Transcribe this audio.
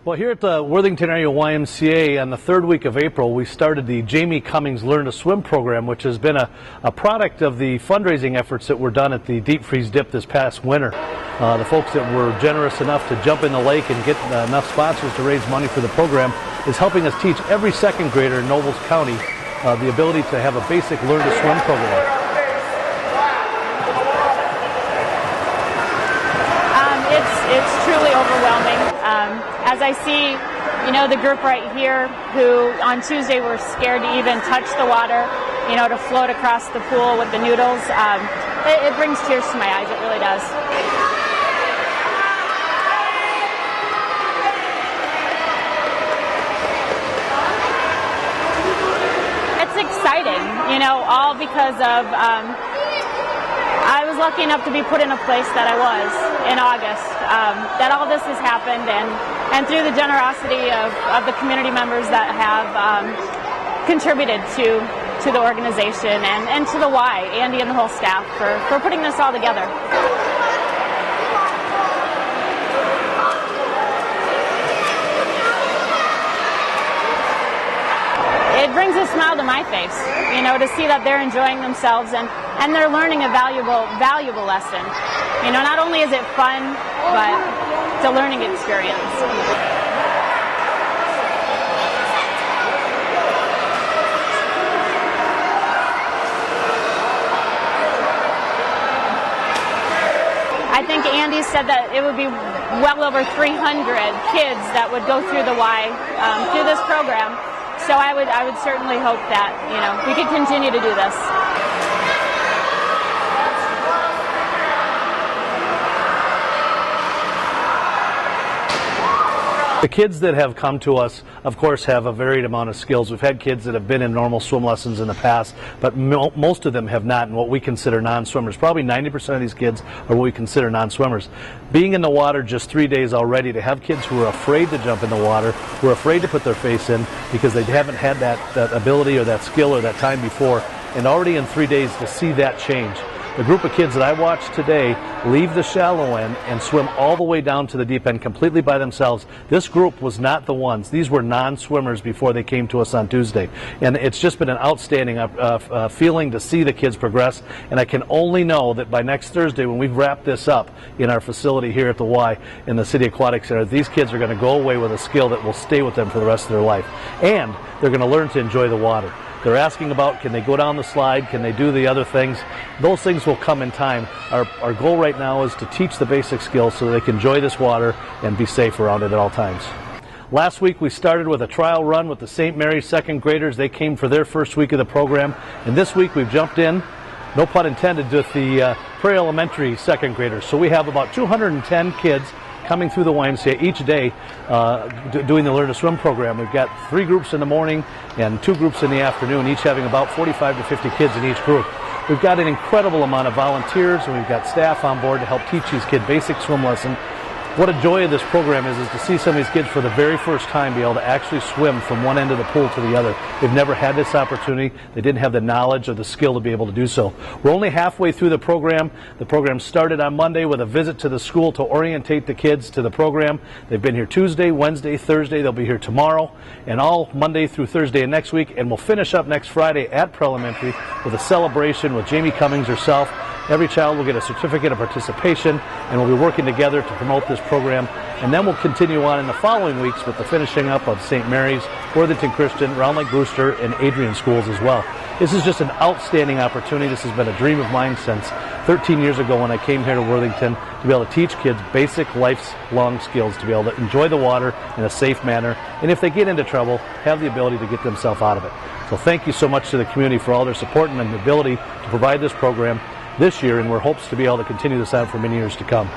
Well, here at the Worthington Area YMCA on the third week of April, we started the Jami Cummings Learn to Swim program, which has been a product of the fundraising efforts that were done at the Deep Freeze Dip this past winter. The folks that were generous enough to jump in the lake and get enough sponsors to raise money for the program is helping us teach every second grader in Nobles County the ability to have a basic Learn to Swim program. It's truly overwhelming. As I see, the group right here who on Tuesday were scared to even touch the water, to float across the pool with the noodles, it brings tears to my eyes, it really does. It's exciting, all because of I was lucky enough to be put in a place that I was in August, that all this has happened, and through the generosity of the community members that have contributed to the organization and to the Y, Andy and the whole staff for putting this all together. It brings a smile to my face, to see that they're enjoying themselves and they're learning a valuable lesson. Not only is it fun, but it's a learning experience. I think Andy said that it would be well over 300 kids that would go through the Y through this program. So I would certainly hope that, we could continue to do this. The kids that have come to us, of course, have a varied amount of skills. We've had kids that have been in normal swim lessons in the past, but most of them have not in what we consider non-swimmers. Probably 90% of these kids are what we consider non-swimmers. Being in the water just 3 days already, to have kids who are afraid to jump in the water, who are afraid to put their face in because they haven't had that ability or that skill or that time before, and already in 3 days to see that change. The group of kids that I watched today leave the shallow end and swim all the way down to the deep end completely by themselves. This group was not the ones. These were non-swimmers before they came to us on Tuesday. And it's just been an outstanding feeling to see the kids progress. And I can only know that by next Thursday, when we've wrapped this up in our facility here at the Y in the City Aquatic Center, these kids are going to go away with a skill that will stay with them for the rest of their life. And they're going to learn to enjoy the water. They're asking about, can they go down the slide, can they do the other things? Those things will come in time. Our goal right now is to teach the basic skills so they can enjoy this water and be safe around it at all times. Last week we started with a trial run with the St. Mary's second graders. They came for their first week of the program. And this week we've jumped in, no pun intended, with the Prairie Elementary second graders. So we have about 210 kids coming through the YMCA each day doing the Learn to Swim program. We've got 3 groups in the morning and 2 groups in the afternoon, each having about 45 to 50 kids in each group. We've got an incredible amount of volunteers, and we've got staff on board to help teach these kids basic swim lesson. What a joy of this program is to see some of these kids for the very first time be able to actually swim from one end of the pool to the other. They've never had this opportunity. They didn't have the knowledge or the skill to be able to do so. We're only halfway through the program. The program started on Monday with a visit to the school to orientate the kids to the program. They've been here Tuesday, Wednesday, Thursday. They'll be here tomorrow and all Monday through Thursday and next week. And we'll finish up next Friday at Pre-Elementary with a celebration with Jami Cummings herself. Every child will get a certificate of participation, and we'll be working together to promote this program. And then we'll continue on in the following weeks with the finishing up of St. Mary's, Worthington Christian, Round Lake Brewster, and Adrian schools as well. This is just an outstanding opportunity. This has been a dream of mine since 13 years ago when I came here to Worthington to be able to teach kids basic lifelong skills, to be able to enjoy the water in a safe manner, and if they get into trouble, have the ability to get themselves out of it. So thank you so much to the community for all their support and the ability to provide this program this year, and we're hopes to be able to continue this on for many years to come.